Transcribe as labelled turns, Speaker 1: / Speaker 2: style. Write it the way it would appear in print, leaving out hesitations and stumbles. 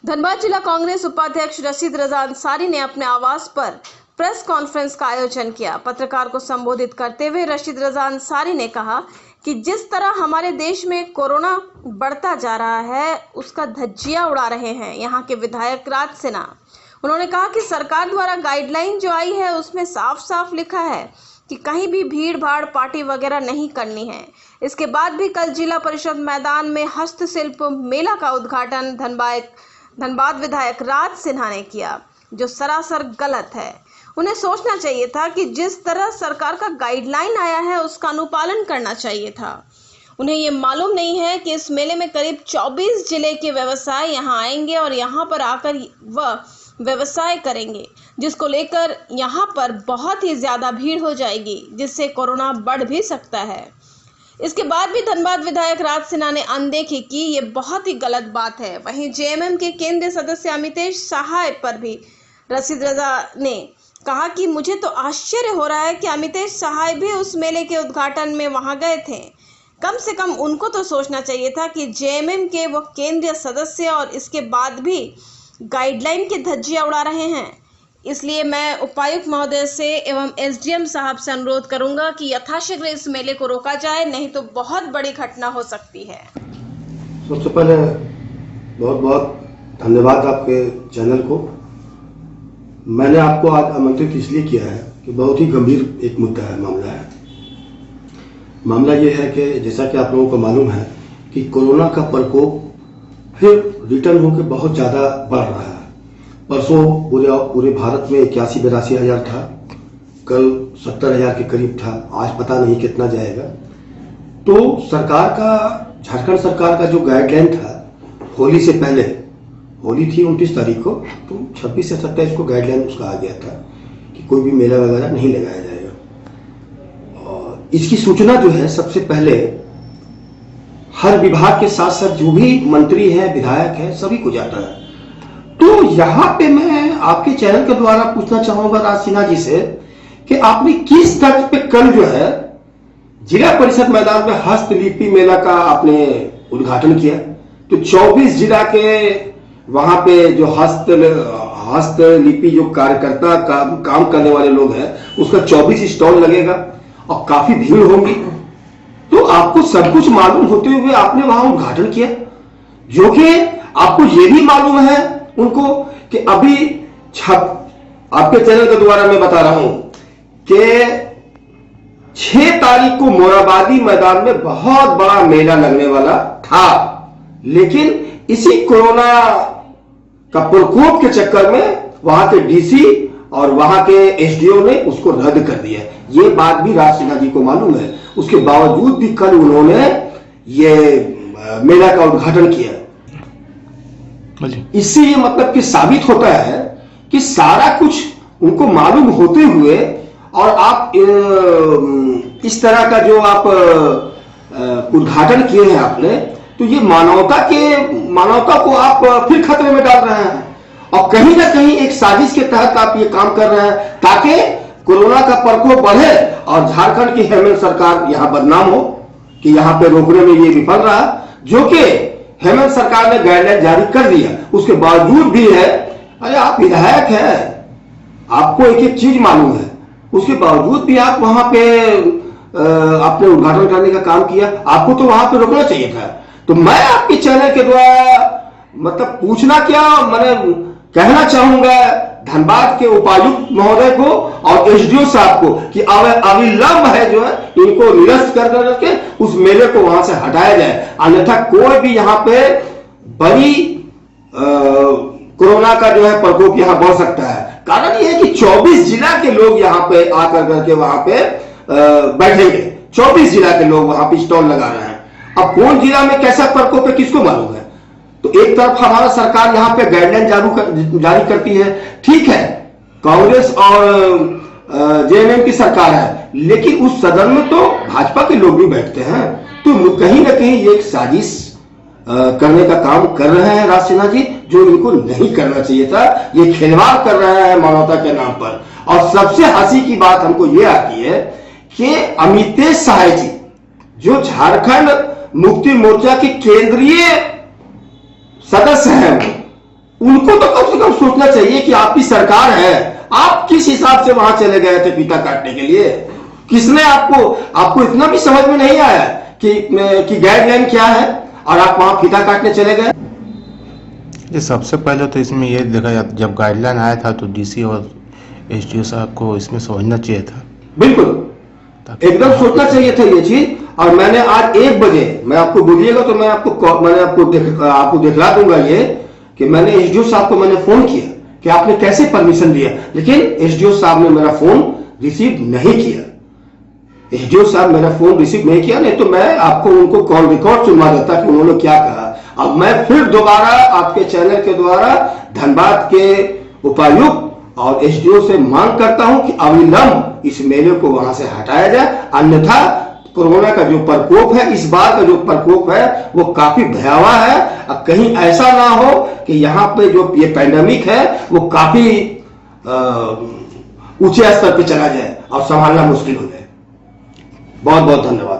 Speaker 1: धनबाद जिला कांग्रेस उपाध्यक्ष रशीद रजा अंसारी ने अपने आवास पर प्रेस कॉन्फ्रेंस का आयोजन किया। पत्रकार को संबोधित करते हुए रशीद रजा अंसारी ने कहा कि जिस तरह हमारे देश में कोरोना बढ़ता जा रहा है उसका धज्जियां उड़ा रहे हैं यहाँ के विधायक राज सिन्हा। उन्होंने कहा कि सरकार द्वारा गाइडलाइन जो आई है उसमें साफ साफ लिखा है कि कहीं भी भीड़ भाड़ पार्टी वगैरह नहीं करनी है। इसके बाद भी कल जिला परिषद मैदान में हस्तशिल्प मेला का उद्घाटन धनबाद विधायक राज सिन्हा ने किया, जो सरासर गलत है। उन्हें सोचना चाहिए था कि जिस तरह सरकार का गाइडलाइन आया है उसका अनुपालन करना चाहिए था। उन्हें ये मालूम नहीं है कि इस मेले में करीब 24 जिले के व्यवसाय यहाँ आएंगे और यहाँ पर आकर वह व्यवसाय करेंगे, जिसको लेकर यहाँ पर बहुत ही ज़्यादा भीड़ हो जाएगी, जिससे कोरोना बढ़ भी सकता है। इसके बाद भी धनबाद विधायक राज सिन्हा ने अनदेखी की, ये बहुत ही गलत बात है। वहीं जेएमएम के केंद्रीय सदस्य अमितेश सहाय पर भी रशीद रजा ने कहा कि मुझे तो आश्चर्य हो रहा है कि अमितेश सहाय भी उस मेले के उद्घाटन में वहां गए थे। कम से कम उनको तो सोचना चाहिए था कि जेएमएम के वो केंद्रीय सदस्य और इसके बाद भी गाइडलाइन के धज्जियां उड़ा रहे हैं। इसलिए मैं उपायुक्त महोदय से एवं एसडीएम साहब से अनुरोध करूंगा कि यथाशीघ्र इस मेले को रोका जाए, नहीं तो बहुत बड़ी घटना हो सकती है।
Speaker 2: सबसे पहले बहुत बहुत धन्यवाद आपके चैनल को। मैंने आपको आज आमंत्रित इसलिए किया है कि बहुत ही गंभीर एक मुद्दा है, मामला ये है कि जैसा कि आप लोगों को मालूम है कि कोरोना का प्रकोप फिर रिटर्न होकर बहुत ज़्यादा बढ़ रहा है। परसों पूरे भारत में 81-82 हज़ार था, कल 70 हज़ार के करीब था, आज पता नहीं कितना जाएगा। तो झारखंड सरकार का जो गाइडलाइन था होली से पहले, होली थी 29 तारीख को, तो 26 से 27 को गाइडलाइन उसका आ गया था कि कोई भी मेला वगैरह नहीं लगाया जाएगा। और इसकी सूचना जो है सबसे पहले हर विभाग के साथ साथ जो भी मंत्री हैं, विधायक हैं, सभी को जाता है। तो यहाँ पे मैं आपके चैनल के द्वारा पूछना चाहूंगा राज सिन्हा जी से कि आपने किस तर्ज पे कल जो है जिला परिषद मैदान में हस्तलिपि मेला का आपने उद्घाटन किया। तो 24 जिला के वहां पे जो हस्तलिपि जो कार्यकर्ता काम करने वाले लोग हैं उसका 24 स्टॉल लगेगा और काफी भीड़ होगी। तो आपको सब कुछ मालूम होते हुए आपने वहां उद्घाटन किया, जो कि आपको ये भी मालूम है उनको कि अभी आपके चैनल के द्वारा मैं बता रहा हूं कि 6 तारीख को मोराबादी मैदान में बहुत बड़ा मेला लगने वाला था, लेकिन इसी कोरोना का प्रकोप के चक्कर में वहां के डीसी और वहां के एसडीओ ने उसको रद्द कर दिया। ये बात भी राज सिन्हा जी को मालूम है। उसके बावजूद भी कल उन्होंने ये मेला का उद्घाटन किया। इससे ये मतलब कि साबित होता है कि सारा कुछ उनको मालूम होते हुए और आप इस तरह का जो आप उद्घाटन किए हैं आपने, तो ये मानवता को आप फिर खतरे में डाल रहे हैं और कहीं ना कहीं एक साजिश के तहत आप ये काम कर रहे हैं ताकि कोरोना का प्रकोप बढ़े और झारखंड की हेमंत सरकार यहां बदनाम हो कि यहां पे रोकने में ये विफल रहा, जो कि हेमंत सरकार ने गाइडलाइन जारी कर दिया। उसके बावजूद भी है, अरे आप विधायक हैं, आपको एक एक चीज मालूम है, उसके बावजूद भी आप वहां पे आपने उद्घाटन करने का काम किया। आपको तो वहां पे रोकना चाहिए था। तो मैं आपके चैनल के द्वारा मतलब पूछना क्या, मैंने कहना चाहूंगा धनबाद के उपायुक्त महोदय को और एसडीओ साहब को कि अविलंब है जो है इनको निरस्त कर करके उस मेले को वहां से हटाया जाए, अन्यथा कोई भी यहाँ पे बड़ी कोरोना का जो है प्रकोप यहाँ बढ़ सकता है। कारण यह है कि 24 जिला के लोग यहाँ पे आकर करके वहां पे बैठेंगे। 24 जिला के लोग वहां पे स्टॉल लगा रहे हैं। अब कौन जिला में कैसा प्रकोप है किसको मालूम है। तो एक तरफ हमारा सरकार यहाँ पे गाइडलाइन जारी करती है, ठीक है, कांग्रेस और जेएमएम की सरकार है, लेकिन उस सदन में तो भाजपा के लोग भी बैठते हैं। तो कहीं ना कहीं ये एक साजिश करने का काम कर रहे हैं राज सिन्हा जी, जो इनको नहीं करना चाहिए था। ये खिलवाड़ कर रहे हैं मानवता के नाम पर। और सबसे हंसी की बात हमको ये आती है कि अमितेश सहाय जी, जो झारखंड मुक्ति मोर्चा के केंद्रीय सदस्य हैं, उनको तो कम से कम सोचना चाहिए कि आपकी सरकार है, आप किस हिसाब से वहां चले गए थे फीता काटने के लिए? किसने आपको इतना भी समझ में नहीं आया कि गाइडलाइन क्या है और आप वहां फीता काटने चले गए?
Speaker 3: ये सबसे पहले तो इसमें ये देखा जाता, जब गाइडलाइन आया था तो डीसी और एसडीओ साहब को इसमें समझना चाहिए था।
Speaker 2: बिल्कुल एकदम सोचना चाहिए था ये चीज। और मैंने आज 1 बजे, मैं आपको बोलिएगा तो मैंने आपको दिखला दूंगा ये कि मैंने एसडीओ साहब को मैंने फोन किया कि आपने कैसे परमिशन दिया, लेकिन एसडीओ साहब ने मेरा फोन रिसीव नहीं किया। एसडीओ साहब मेरा फोन रिसीव नहीं किया, नहीं तो मैं आपको उनको कॉल रिकॉर्ड सुनवा देता कि उन्होंने क्या कहा। अब मैं फिर दोबारा आपके चैनल के द्वारा धनबाद के उपायुक्त और एसडीओ से मांग करता हूं कि अविलंब इस मेले को वहां से हटाया जाए, अन्यथा कोरोना का जो प्रकोप है, इस बार का जो प्रकोप है वो काफी भयावह है। अब कहीं ऐसा ना हो कि यहाँ पे जो ये पैंडेमिक है वो काफी ऊंचे स्तर पे चला जाए और संभालना मुश्किल हो जाए। बहुत बहुत धन्यवाद।